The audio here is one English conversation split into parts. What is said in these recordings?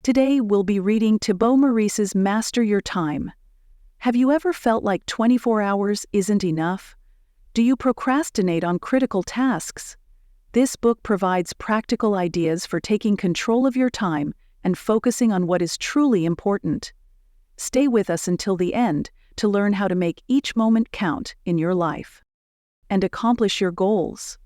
Today, we'll be reading Thibaut Meurisse's Master Your Time. Have you ever felt like 24 hours isn't enough? Do you procrastinate on critical tasks? This book provides practical ideas for taking control of your time and focusing on what is truly important. Stay with us until the end to learn how to make each moment count in your life and accomplish your goals.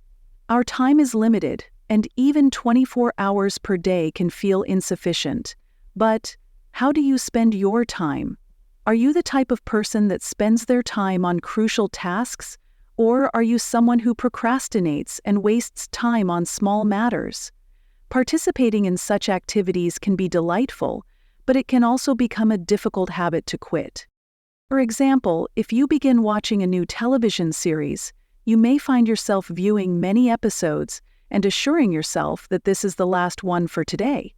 Our time is limited, and even 24 hours per day can feel insufficient. But how do you spend your time? Are you the type of person that spends their time on crucial tasks, or are you someone who procrastinates and wastes time on small matters? Participating in such activities can be delightful, but it can also become a difficult habit to quit. For example, if you begin watching a new television series, you may find yourself viewing many episodes and assuring yourself that this is the last one for today.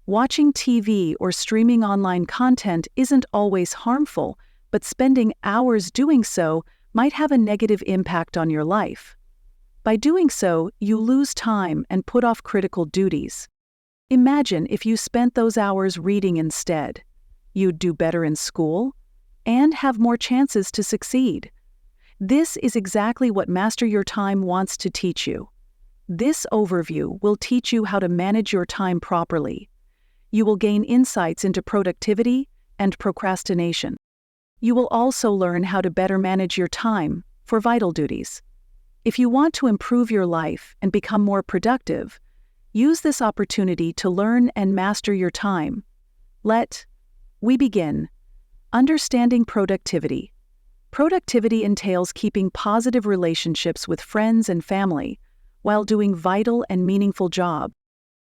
Watching TV or streaming online content isn't always harmful, but spending hours doing so might have a negative impact on your life. By doing so, you lose time and put off critical duties. Imagine if you spent those hours reading instead. You'd do better in school and have more chances to succeed. This is exactly what Master Your Time wants to teach you. This overview will teach you how to manage your time properly. You will gain insights into productivity and procrastination. You will also learn how to better manage your time for vital duties. If you want to improve your life and become more productive, use this opportunity to learn and master your time. We begin. Understanding productivity. Productivity entails keeping positive relationships with friends and family while doing vital and meaningful jobs.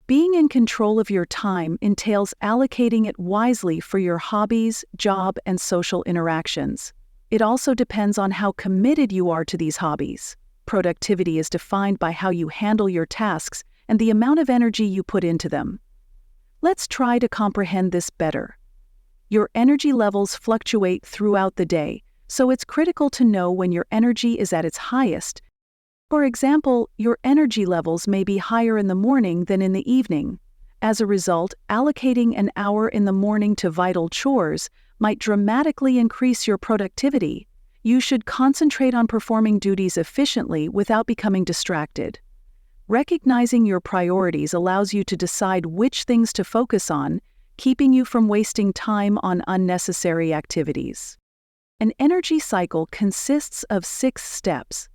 Being in control of your time entails allocating it wisely for your hobbies, job, and social interactions. It also depends on how committed you are to these hobbies. Productivity is defined by how you handle your tasks and the amount of energy you put into them. Let's try to comprehend this better. Your energy levels fluctuate throughout the day, so it's critical to know when your energy is at its highest. For example, your energy levels may be higher in the morning than in the evening. As a result, allocating an hour in the morning to vital chores might dramatically increase your productivity. You should concentrate on performing duties efficiently without becoming distracted. Recognizing your priorities allows you to decide which things to focus on, keeping you from wasting time on unnecessary activities. An energy cycle consists of 6 steps.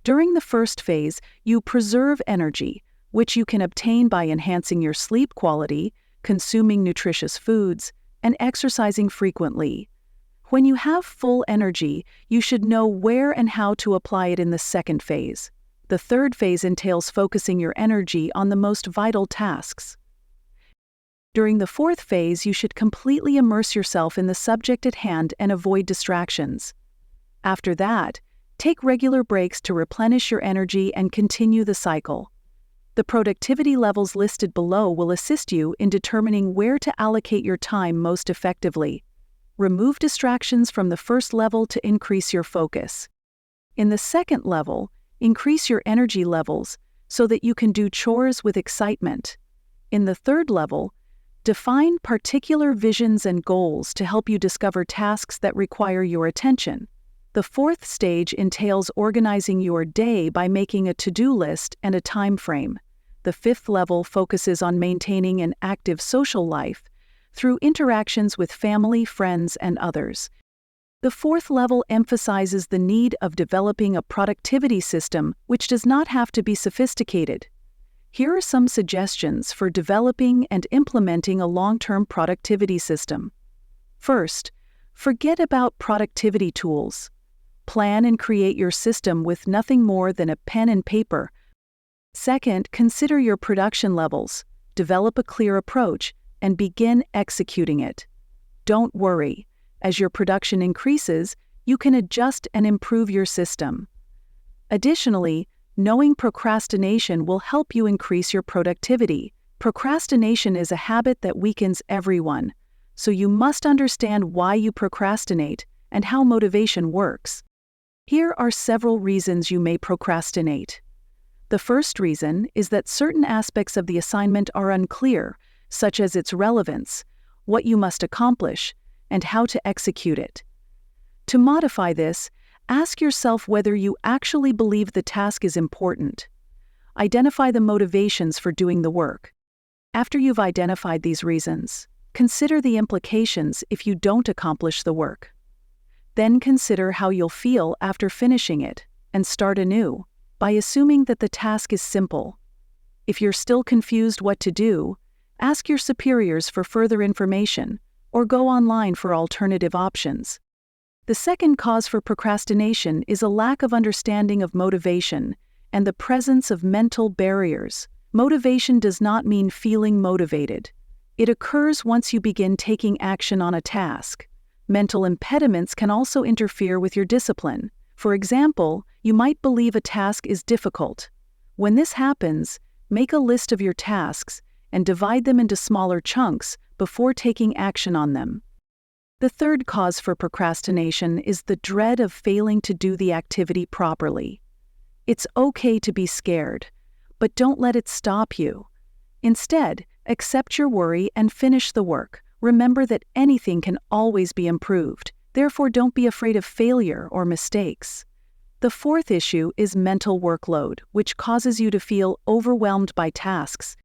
During the first phase, you preserve energy, which you can obtain by enhancing your sleep quality, consuming nutritious foods, and exercising frequently. When you have full energy, you should know where and how to apply it in the second phase. The third phase entails focusing your energy on the most vital tasks. During the fourth phase, you should completely immerse yourself in the subject at hand and avoid distractions. After that, take regular breaks to replenish your energy and continue the cycle. The productivity levels listed below will assist you in determining where to allocate your time most effectively. Remove distractions from the first level to increase your focus. In the second level, increase your energy levels so that you can do chores with excitement. In the third level, define particular visions and goals to help you discover tasks that require your attention. The fourth stage entails organizing your day by making a to-do list and a time frame. The fifth level focuses on maintaining an active social life through interactions with family, friends, and others. The fourth level emphasizes the need of developing a productivity system which does not have to be sophisticated. Here are some suggestions for developing and implementing a long-term productivity system. First, forget about productivity tools. Plan and create your system with nothing more than a pen and paper. Second, consider your production levels, develop a clear approach, and begin executing it. Don't worry. As your production increases, you can adjust and improve your system. Additionally, knowing procrastination will help you increase your productivity. Procrastination is a habit that weakens everyone, so you must understand why you procrastinate and how motivation works. Here are several reasons you may procrastinate. The first reason is that certain aspects of the assignment are unclear, such as its relevance, what you must accomplish, and how to execute it. To modify this, ask yourself whether you actually believe the task is important. Identify the motivations for doing the work. After you've identified these reasons, consider the implications if you don't accomplish the work. Then consider how you'll feel after finishing it, and start anew, by assuming that the task is simple. If you're still confused what to do, ask your superiors for further information, or go online for alternative options. The second cause for procrastination is a lack of understanding of motivation and the presence of mental barriers. Motivation does not mean feeling motivated. It occurs once you begin taking action on a task. Mental impediments can also interfere with your discipline. For example, you might believe a task is difficult. When this happens, make a list of your tasks and divide them into smaller chunks before taking action on them. The third cause for procrastination is the dread of failing to do the activity properly. It's okay to be scared, but don't let it stop you. Instead, accept your worry and finish the work. Remember that anything can always be improved, therefore don't be afraid of failure or mistakes. The fourth issue is mental workload, which causes you to feel overwhelmed by tasks.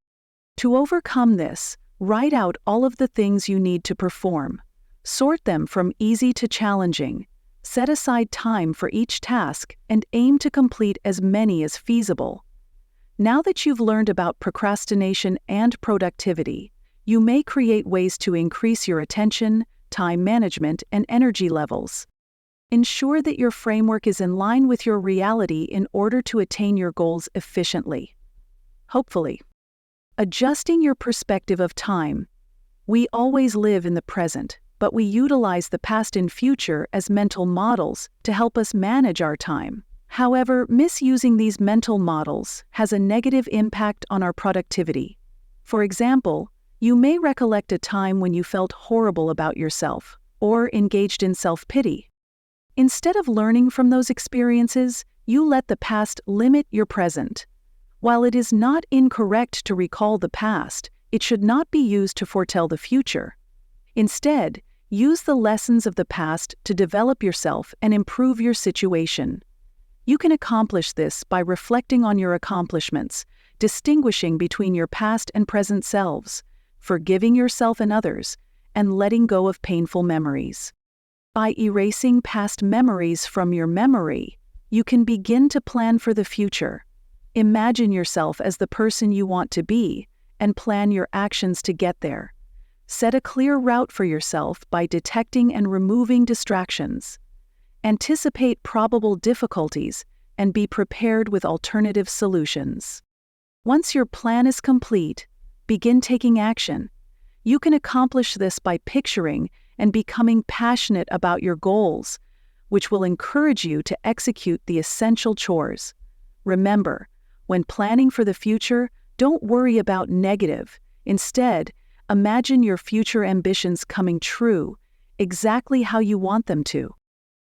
To overcome this, write out all of the things you need to perform. Sort them from easy to challenging. Set aside time for each task and aim to complete as many as feasible. Now that you've learned about procrastination and productivity, you may create ways to increase your attention, time management, and energy levels. Ensure that your framework is in line with your reality in order to attain your goals efficiently. Hopefully. Adjusting your perspective of time. We always live in the present, but we utilize the past and future as mental models to help us manage our time. However, misusing these mental models has a negative impact on our productivity. For example, you may recollect a time when you felt horrible about yourself or engaged in self-pity. Instead of learning from those experiences, you let the past limit your present. While it is not incorrect to recall the past, it should not be used to foretell the future. Instead, use the lessons of the past to develop yourself and improve your situation. You can accomplish this by reflecting on your accomplishments, distinguishing between your past and present selves, forgiving yourself and others, and letting go of painful memories. By erasing past memories from your memory, you can begin to plan for the future. Imagine yourself as the person you want to be, and plan your actions to get there. Set a clear route for yourself by detecting and removing distractions. Anticipate probable difficulties and be prepared with alternative solutions. Once your plan is complete, begin taking action. You can accomplish this by picturing and becoming passionate about your goals, which will encourage you to execute the essential chores. Remember, when planning for the future, don't worry about negative. Instead, imagine your future ambitions coming true, exactly how you want them to.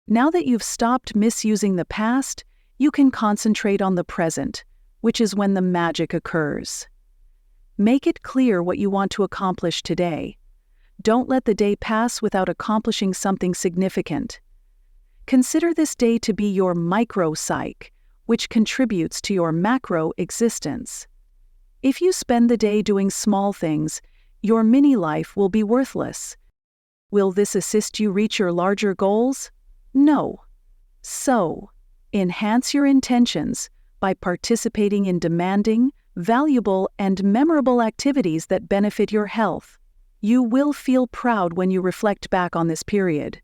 Now that you've stopped misusing the past, you can concentrate on the present, which is when the magic occurs. Make it clear what you want to accomplish today. Don't let the day pass without accomplishing something significant. Consider this day to be your micro-psyche, which contributes to your macro existence. If you spend the day doing small things, your mini-life will be worthless. Will this assist you reach your larger goals? No. So, enhance your intentions by participating in demanding, valuable, and memorable activities that benefit your health. You will feel proud when you reflect back on this period.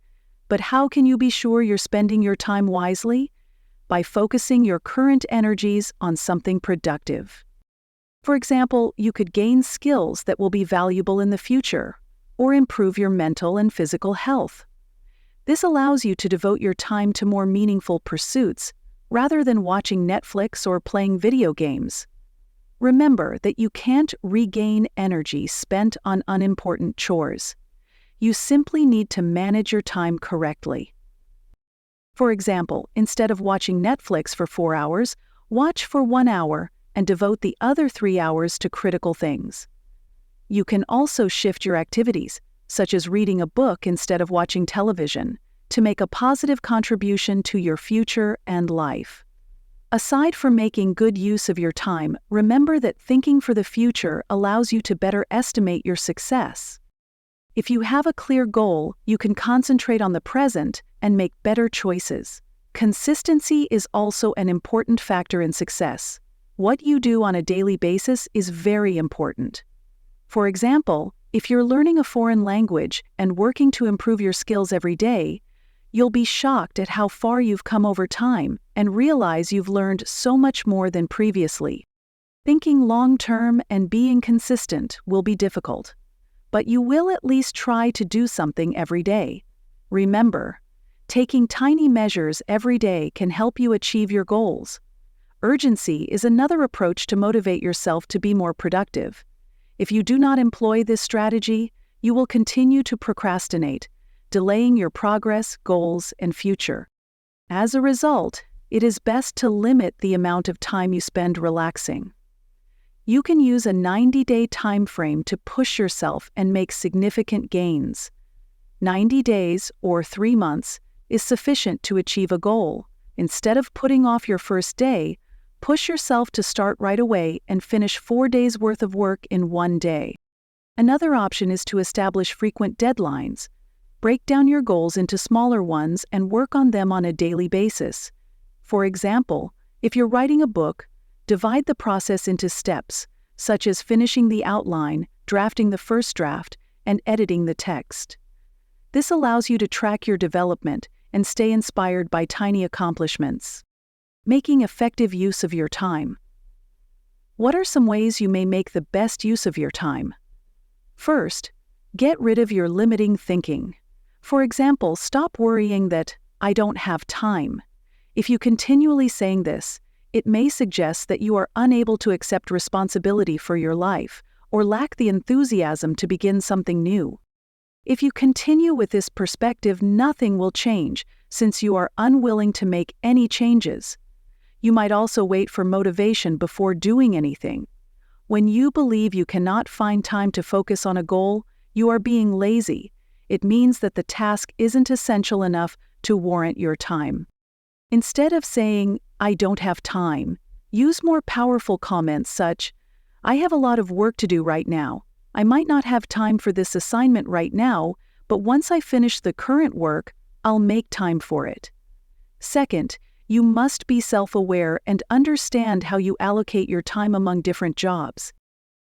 But how can you be sure you're spending your time wisely? By focusing your current energies on something productive. For example, you could gain skills that will be valuable in the future, or improve your mental and physical health. This allows you to devote your time to more meaningful pursuits, rather than watching Netflix or playing video games. Remember that you can't regain energy spent on unimportant chores. You simply need to manage your time correctly. For example, instead of watching Netflix for 4 hours, watch for 1 hour and devote the other 3 hours to critical things. You can also shift your activities, such as reading a book instead of watching television, to make a positive contribution to your future and life. Aside from making good use of your time, remember that thinking for the future allows you to better estimate your success. If you have a clear goal, you can concentrate on the present and make better choices. Consistency is also an important factor in success. What you do on a daily basis is very important. For example, if you're learning a foreign language and working to improve your skills every day, you'll be shocked at how far you've come over time and realize you've learned so much more than previously. Thinking long-term and being consistent will be difficult, but you will at least try to do something every day. Remember, taking tiny measures every day can help you achieve your goals. Urgency is another approach to motivate yourself to be more productive. If you do not employ this strategy, you will continue to procrastinate, delaying your progress, goals, and future. As a result, it is best to limit the amount of time you spend relaxing. You can use a 90-day time frame to push yourself and make significant gains. 90 days, or 3 months, is sufficient to achieve a goal. Instead of putting off your first day, push yourself to start right away and finish 4 days' worth of work in 1 day. Another option is to establish frequent deadlines. Break down your goals into smaller ones and work on them on a daily basis. For example, if you're writing a book, divide the process into steps, such as finishing the outline, drafting the first draft, and editing the text. This allows you to track your development and stay inspired by tiny accomplishments. Making effective use of your time. What are some ways you may make the best use of your time? First, get rid of your limiting thinking. For example, stop worrying that, "I don't have time." If you continually saying this, it may suggest that you are unable to accept responsibility for your life or lack the enthusiasm to begin something new. If you continue with this perspective, nothing will change since you are unwilling to make any changes. You might also wait for motivation before doing anything. When you believe you cannot find time to focus on a goal, you are being lazy. It means that the task isn't essential enough to warrant your time. Instead of saying, "I don't have time," use more powerful comments such, "I have a lot of work to do right now. I might not have time for this assignment right now, but once I finish the current work, I'll make time for it." Second, you must be self-aware and understand how you allocate your time among different jobs.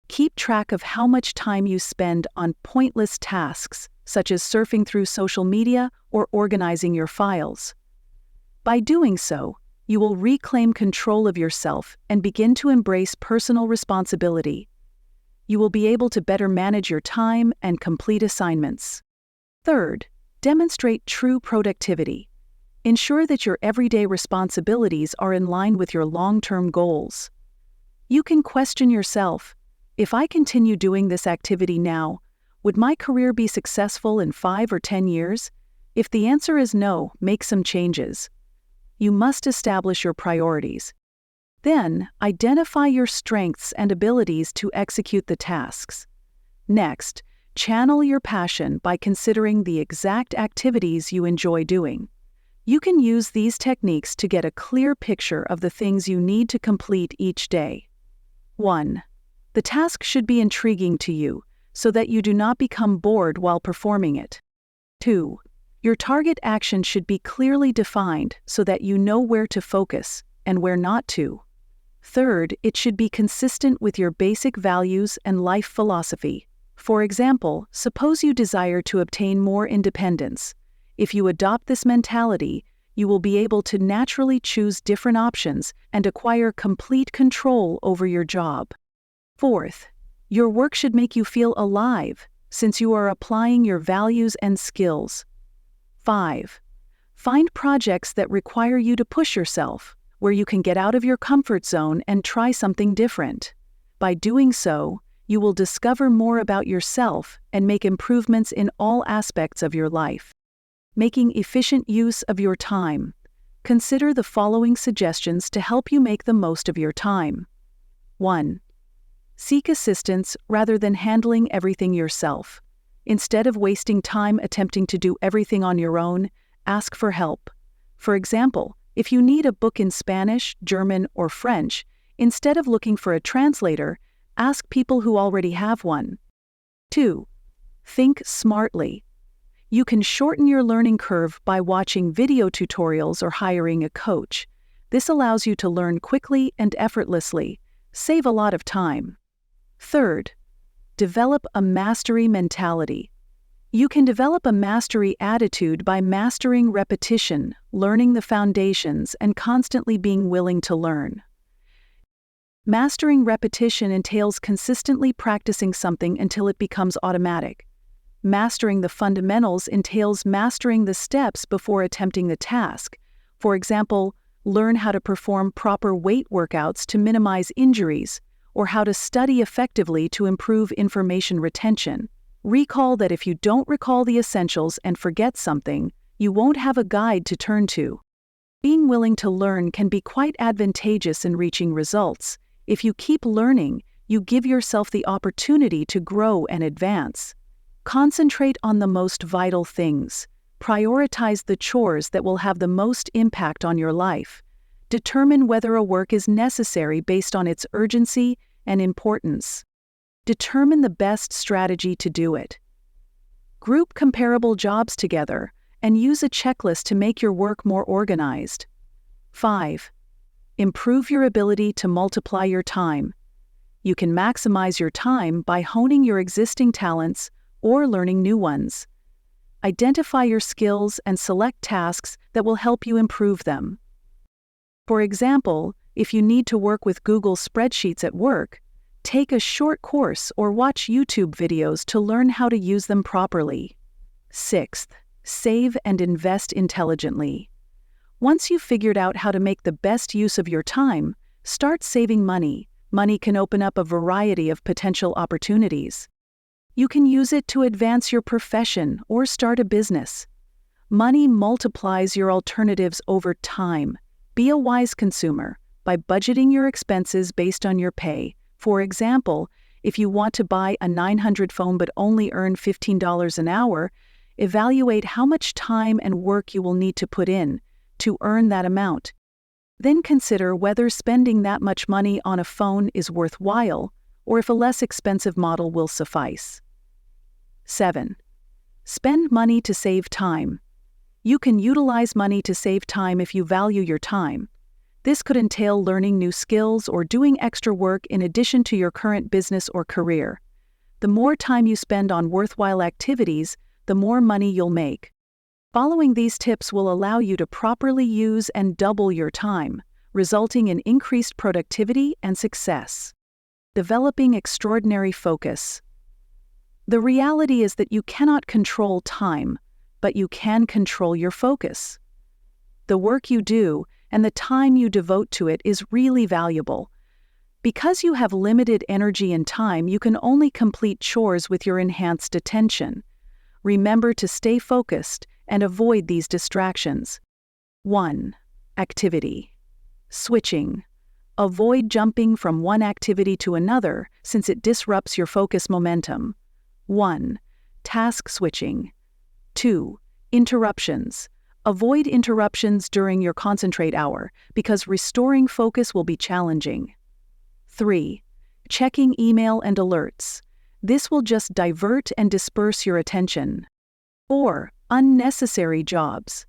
Keep track of how much time you spend on pointless tasks, such as surfing through social media or organizing your files. By doing so, you will reclaim control of yourself and begin to embrace personal responsibility. You will be able to better manage your time and complete assignments. Third, demonstrate true productivity. Ensure that your everyday responsibilities are in line with your long-term goals. You can question yourself, "If I continue doing this activity now, would my career be successful in 5 or 10 years? If the answer is no, make some changes." You must establish your priorities. Then, identify your strengths and abilities to execute the tasks. Next, channel your passion by considering the exact activities you enjoy doing. You can use these techniques to get a clear picture of the things you need to complete each day. 1. The task should be intriguing to you, so that you do not become bored while performing it. 2. Your target action should be clearly defined so that you know where to focus and where not to. Third, it should be consistent with your basic values and life philosophy. For example, suppose you desire to obtain more independence. If you adopt this mentality, you will be able to naturally choose different options and acquire complete control over your job. Fourth, your work should make you feel alive, since you are applying your values and skills. 5. Find projects that require you to push yourself, where you can get out of your comfort zone and try something different. By doing so, you will discover more about yourself and make improvements in all aspects of your life. Making efficient use of your time. Consider the following suggestions to help you make the most of your time. 1. Seek assistance rather than handling everything yourself. Instead of wasting time attempting to do everything on your own, ask for help. For example, if you need a book in Spanish, German, or French, instead of looking for a translator, ask people who already have one. 2. Think smartly. You can shorten your learning curve by watching video tutorials or hiring a coach. This allows you to learn quickly and effortlessly. Save a lot of time. 3rd, develop a mastery mentality. You can develop a mastery attitude by mastering repetition, learning the foundations, and constantly being willing to learn. Mastering repetition entails consistently practicing something until it becomes automatic. Mastering the fundamentals entails mastering the steps before attempting the task. For example, learn how to perform proper weight workouts to minimize injuries, or how to study effectively to improve information retention. Recall that if you don't recall the essentials and forget something, you won't have a guide to turn to. Being willing to learn can be quite advantageous in reaching results. If you keep learning, you give yourself the opportunity to grow and advance. Concentrate on the most vital things. Prioritize the chores that will have the most impact on your life. Determine whether a work is necessary based on its urgency and importance. Determine the best strategy to do it. Group comparable jobs together and use a checklist to make your work more organized. 5. Improve your ability to multiply your time. You can maximize your time by honing your existing talents or learning new ones. Identify your skills and select tasks that will help you improve them. For example, if you need to work with Google Spreadsheets at work, take a short course or watch YouTube videos to learn how to use them properly. 6th, save and invest intelligently. Once you've figured out how to make the best use of your time, start saving money. Money can open up a variety of potential opportunities. You can use it to advance your profession or start a business. Money multiplies your alternatives over time. Be a wise consumer by budgeting your expenses based on your pay. For example, if you want to buy a $900 phone but only earn $15 an hour, evaluate how much time and work you will need to put in to earn that amount. Then consider whether spending that much money on a phone is worthwhile or if a less expensive model will suffice. 7. Spend money to save time. You can utilize money to save time if you value your time. This could entail learning new skills or doing extra work in addition to your current business or career. The more time you spend on worthwhile activities, the more money you'll make. Following these tips will allow you to properly use and double your time, resulting in increased productivity and success. Developing extraordinary focus. The reality is that you cannot control time, but you can control your focus. The work you do and the time you devote to it is really valuable. Because you have limited energy and time, you can only complete chores with your enhanced attention. Remember to stay focused and avoid these distractions. 1. Activity. Switching. Avoid jumping from one activity to another since it disrupts your focus momentum. 1. Task switching. 2. Interruptions. Avoid interruptions during your concentrate hour because restoring focus will be challenging. 3. Checking email and alerts. This will just divert and disperse your attention. 4. Unnecessary jobs.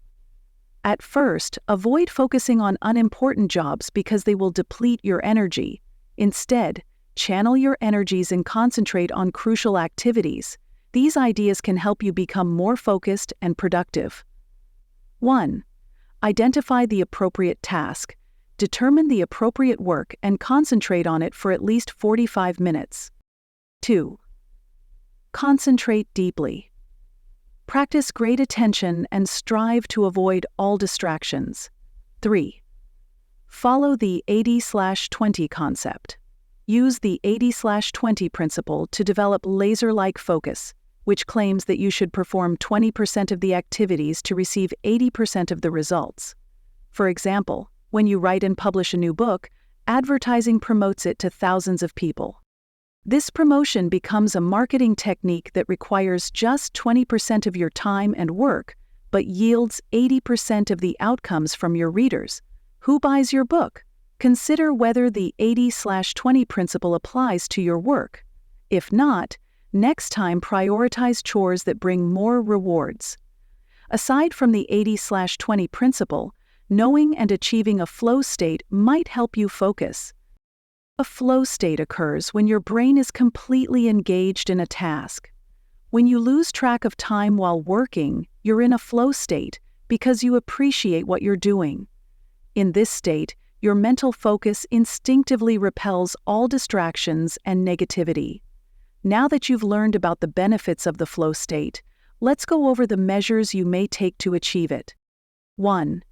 At first, avoid focusing on unimportant jobs because they will deplete your energy. Instead, channel your energies and concentrate on crucial activities. These ideas can help you become more focused and productive. 1. Identify the appropriate task. Determine the appropriate work and concentrate on it for at least 45 minutes. 2. Concentrate deeply. Practice great attention and strive to avoid all distractions. 3. Follow the 80/20 concept. Use the 80/20 principle to develop laser-like focus, which claims that you should perform 20% of the activities to receive 80% of the results. For example, when you write and publish a new book, advertising promotes it to thousands of people. This promotion becomes a marketing technique that requires just 20% of your time and work, but yields 80% of the outcomes from your readers. Who buys your book? Consider whether the 80/20 principle applies to your work. If not, next time prioritize chores that bring more rewards. Aside from the 80/20 principle, knowing and achieving a flow state might help you focus. A flow state occurs when your brain is completely engaged in a task. When you lose track of time while working, you're in a flow state because you appreciate what you're doing. In this state, your mental focus instinctively repels all distractions and negativity. Now that you've learned about the benefits of the flow state, let's go over the measures you may take to achieve it. 1.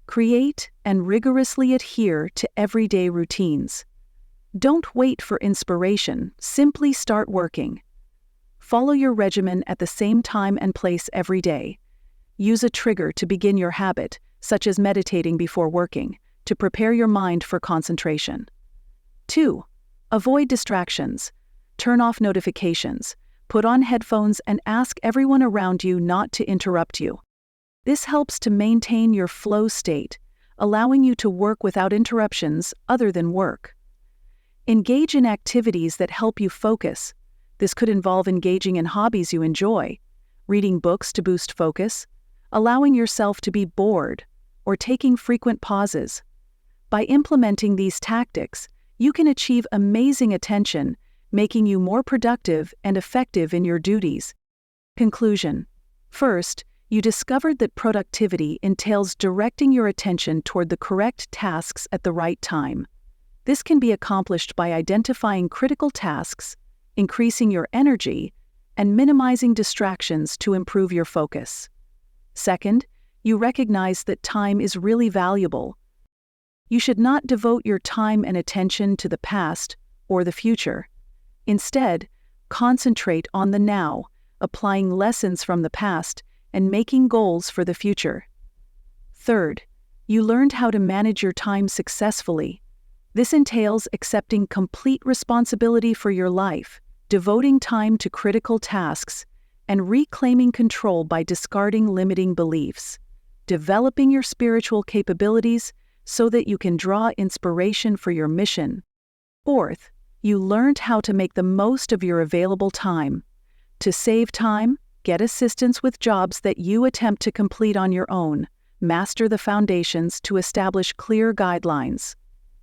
Create and rigorously adhere to everyday routines. Don't wait for inspiration, simply start working. Follow your regimen at the same time and place every day. Use a trigger to begin your habit, such as meditating before working, to prepare your mind for concentration. 2. Avoid distractions. Turn off notifications, put on headphones, and ask everyone around you not to interrupt you. This helps to maintain your flow state, allowing you to work without interruptions other than work. Engage in activities that help you focus. This could involve engaging in hobbies you enjoy, reading books to boost focus, allowing yourself to be bored, or taking frequent pauses. By implementing these tactics, you can achieve amazing attention, making you more productive and effective in your duties. Conclusion. First, you discovered that productivity entails directing your attention toward the correct tasks at the right time. This can be accomplished by identifying critical tasks, increasing your energy, and minimizing distractions to improve your focus. Second, you recognize that time is really valuable. You should not devote your time and attention to the past or the future. Instead, concentrate on the now, applying lessons from the past and making goals for the future. Third, you learned how to manage your time successfully. This entails accepting complete responsibility for your life, devoting time to critical tasks, and reclaiming control by discarding limiting beliefs, developing your spiritual capabilities so that you can draw inspiration for your mission. Fourth, you learned how to make the most of your available time. To save time, get assistance with jobs that you attempt to complete on your own. Master the foundations to establish clear guidelines.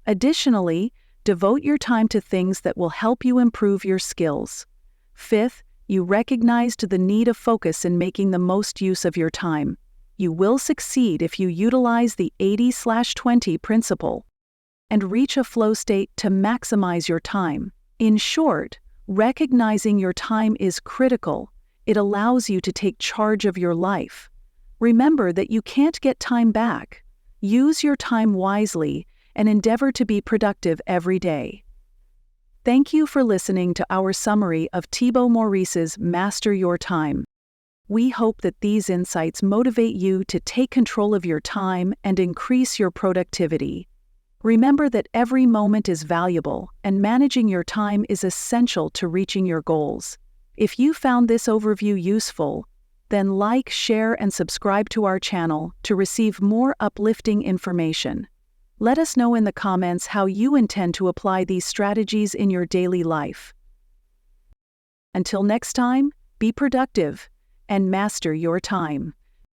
Additionally, devote your time to things that will help you improve your skills. Fifth, you recognized the need of focus in making the most use of your time. You will succeed if you utilize the 80/20 principle and reach a flow state to maximize your time. In short, recognizing your time is critical. It allows you to take charge of your life. Remember that you can't get time back. Use your time wisely and endeavor to be productive every day. Thank you for listening to our summary of Thibaut Meurisse's Master Your Time. We hope that these insights motivate you to take control of your time and increase your productivity. Remember that every moment is valuable, and managing your time is essential to reaching your goals. If you found this overview useful, then like, share, and subscribe to our channel to receive more uplifting information. Let us know in the comments how you intend to apply these strategies in your daily life. Until next time, be productive and master your time.